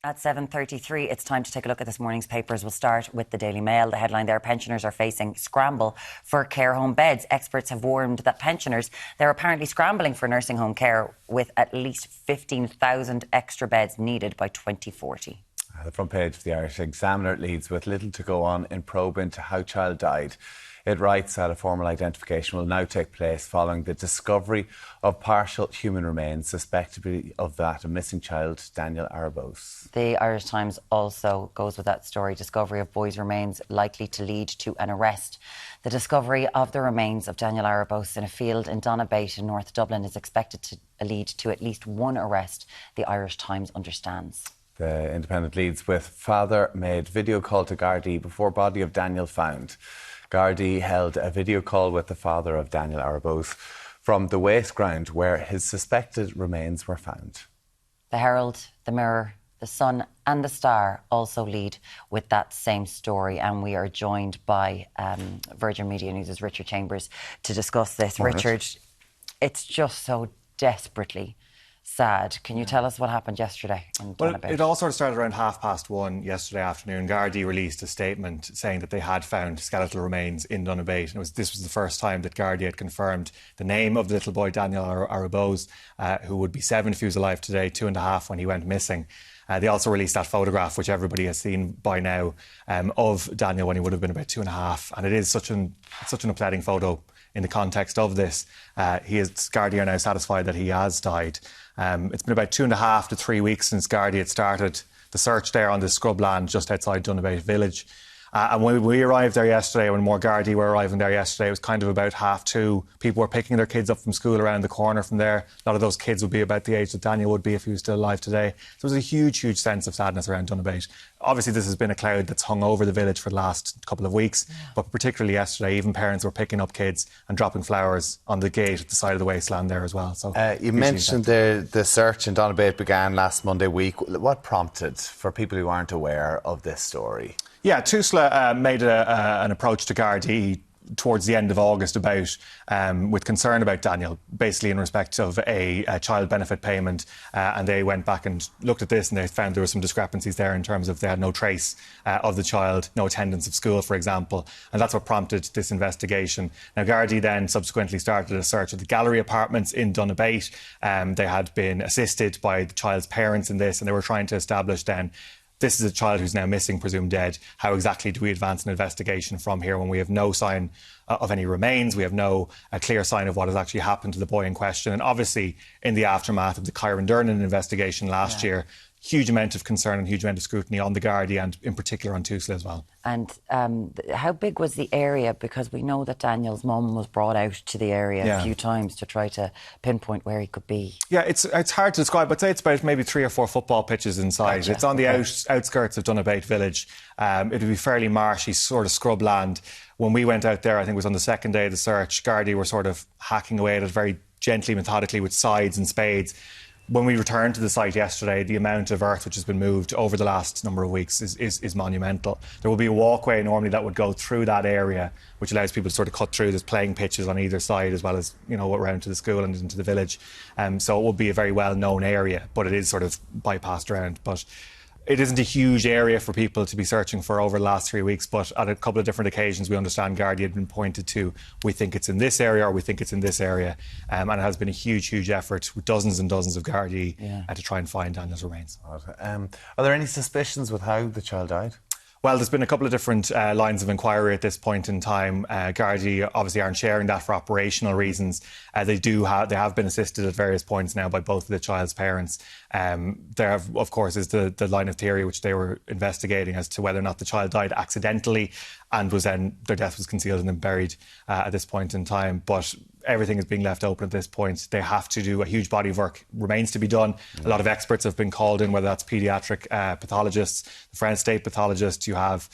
At 7:33, it's time to take a look at this morning's papers. We'll start with the Daily Mail. The headline there, pensioners are facing scramble for care home beds. Experts have warned that pensioners, they're apparently scrambling for nursing home care with at least 15,000 extra beds needed by 2040. The front page of the Irish Examiner leads with little to go on in probe into how child died. It writes that a formal identification will now take place following the discovery of partial human remains, suspected of that of missing child Daniel Aruebose. The Irish Times also goes with that story. Discovery of boy's remains likely to lead to an arrest. The discovery of the remains of Daniel Aruebose in a field in Donabate in North Dublin is expected to lead to at least one arrest, the Irish Times understands. The Independent leads with father made video call to Gardaí before body of Daniel found. Gardaí held a video call with the father of Daniel Aruebose from the waste ground where his suspected remains were found. The Herald, the Mirror, the Sun and the Star also lead with that same story, and we are joined by Virgin Media News' Richard Chambers to discuss this. Richard, it's just so desperately sad. Can you tell us what happened yesterday in Donabate? Well, it all sort of started around 1:30 yesterday afternoon. Gardaí released a statement saying that they had found skeletal remains in Donabate. And this was the first time that Gardaí had confirmed the name of the little boy, Daniel Aruebose, who would be 7 if he was alive today, 2.5 when he went missing. They also released that photograph, which everybody has seen by now, of Daniel when he would have been about 2.5. And it is such an upsetting photo in the context of this. Gardaí are now satisfied that he has died. It's been about 2.5 to 3 weeks since Gardaí had started the search there on the scrubland just outside Donabate village. And when we arrived there yesterday, when more Gardaí were arriving there yesterday, it was kind of about 2:30. People were picking their kids up from school around the corner from there. A lot of those kids would be about the age that Daniel would be if he was still alive today. So there was a huge, huge sense of sadness around Donabate. Obviously, this has been a cloud that's hung over the village for the last couple of weeks, but particularly yesterday, even parents were picking up kids and dropping flowers on the gate at the side of the wasteland there as well. So you mentioned the search in Donabate began last Monday week. What prompted, for people who aren't aware of this story? Yeah, TUSLA made an approach to Gardaí towards the end of August with concern about Daniel, basically in respect of a child benefit payment. And they went back and looked at this and they found there were some discrepancies there in terms of they had no trace of the child, no attendance of school, for example. And that's what prompted this investigation. Now, Gardaí then subsequently started a search of the Gallery apartments in Donabate. They had been assisted by the child's parents in this, and they were trying to establish then, this is a child who's now missing, presumed dead. How exactly do we advance an investigation from here when we have no sign of any remains? We have no clear sign of what has actually happened to the boy in question. And obviously, in the aftermath of the Kyron Durnan investigation last year, huge amount of concern and huge amount of scrutiny on the Gardaí and in particular on TUSLA as well. And how big was the area? Because we know that Daniel's mum was brought out to the area a few times to try to pinpoint where he could be. Yeah, it's hard to describe. I'd say it's about maybe 3 or 4 football pitches in size. Gotcha. It's on the outskirts of Donabate village. It would be fairly marshy, sort of scrubland. When we went out there, I think it was on the second day of the search, Gardaí were sort of hacking away at it very gently, methodically with scythes and spades. When we returned to the site yesterday, the amount of earth which has been moved over the last number of weeks is monumental. There will be a walkway normally that would go through that area, which allows people to sort of cut through. There's playing pitches on either side, as well as, around to the school and into the village. So it will be a very well-known area, but it is sort of bypassed around. But it isn't a huge area for people to be searching for over the last 3 weeks, but at a couple of different occasions we understand Gardaí had been pointed to, we think it's in this area or we think it's in this area. And it has been a huge, huge effort with dozens and dozens of Gardaí to try and find Daniel's remains. Are there any suspicions with how the child died? Well, there's been a couple of different lines of inquiry at this point in time. Gardaí obviously aren't sharing that for operational reasons. They have been assisted at various points now by both of the child's parents. There, of course, is the line of theory which they were investigating as to whether or not the child died accidentally and was then their death was concealed and then buried at this point in time. But everything is being left open at this point. They have to do a huge body of work remains to be done. A lot of experts have been called in, whether that's paediatric pathologists, the forensic state pathologist, you have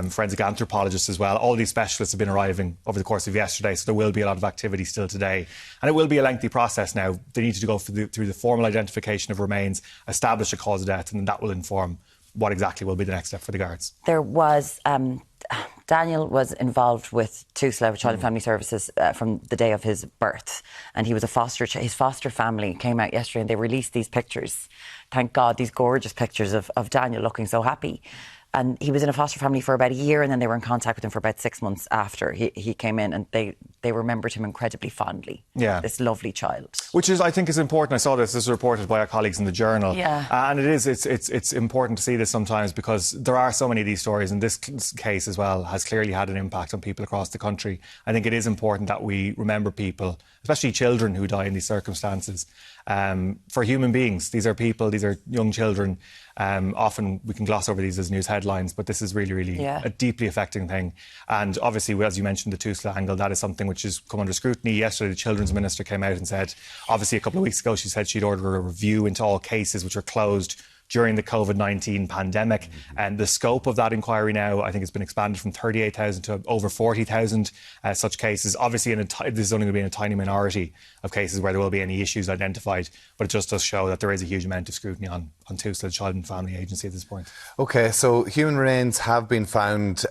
forensic anthropologists as well. All these specialists have been arriving over the course of yesterday, so there will be a lot of activity still today. And it will be a lengthy process now. They need to go through the formal identification of remains, establish a cause of death, and then that will inform what exactly will be the next step for the guards. There was Daniel was involved with TUSLA, Child and Family Services, from the day of his birth, and he was his foster family came out yesterday and they released these pictures. Thank God, these gorgeous pictures of Daniel looking so happy. And he was in a foster family for about a year, and then they were in contact with him for about 6 months after he came in, and they remembered him incredibly fondly. Yeah. This lovely child. Which I think is important. I saw this was reported by our colleagues in the Journal. Yeah. And it's important to see this sometimes, because there are so many of these stories, and this case as well has clearly had an impact on people across the country. I think it is important that we remember people, especially children who die in these circumstances. For human beings, these are people, these are young children. Often we can gloss over these as news headlines, but this is really a deeply affecting thing. And obviously, as you mentioned, the TUSLA angle, that is something which has come under scrutiny. Yesterday, the Children's Minister came out and said, obviously a couple of weeks ago, she said she'd ordered a review into all cases which are closed during the COVID-19 pandemic. And the scope of that inquiry now, I think, has been expanded from 38,000 to over 40,000 such cases. Obviously, this is only going to be in a tiny minority of cases where there will be any issues identified, but it just does show that there is a huge amount of scrutiny on TUSLA, the Child and Family Agency, at this point. OK, so human remains have been found.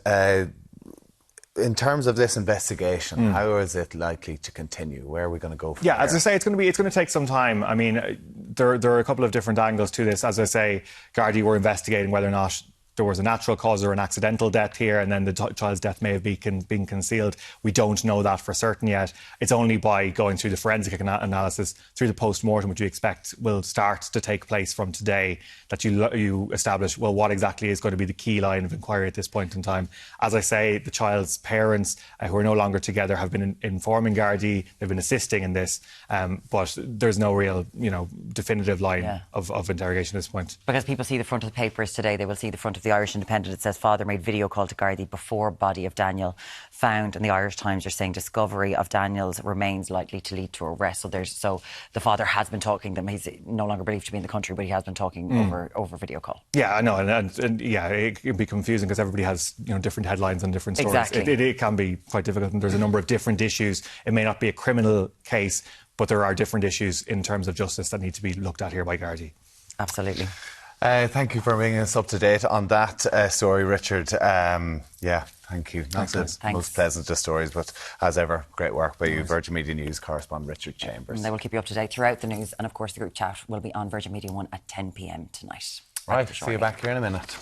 In terms of this investigation, how is it likely to continue? Where are we going to go from here? As I say, it's going to take some time. I mean, there are a couple of different angles to this. As I say, Gardaí were investigating whether or not there was a natural cause or an accidental death here, and then the child's death may have been concealed. We don't know that for certain yet. It's only by going through the forensic analysis, through the post-mortem, which we expect will start to take place from today, that you establish, well, what exactly is going to be the key line of inquiry at this point in time. As I say, the child's parents, who are no longer together, have been informing Gardaí. They've been assisting in this, but there's no real, definitive line of interrogation at this point. Because people see the front of the papers today, they will see the front of the Irish Independent. It says father made video call to Gardaí before body of Daniel found, and the Irish Times are saying discovery of Daniel's remains likely to lead to arrest. So the father has been talking to them. He's no longer believed to be in the country, but he has been talking over video call. Yeah, I know, and it can be confusing because everybody has different headlines and different stories. Exactly. It can be quite difficult, and there's a number of different issues. It may not be a criminal case, but there are different issues in terms of justice that need to be looked at here by Gardaí. Absolutely. Thank you for bringing us up to date on that story, Richard. Thank you. Not the most pleasant of stories, but as ever, great work by you. Virgin Media News correspondent Richard Chambers. And they will keep you up to date throughout the news, and of course the group chat will be on Virgin Media 1 at 10 p.m. tonight. Right, see you back here in a minute.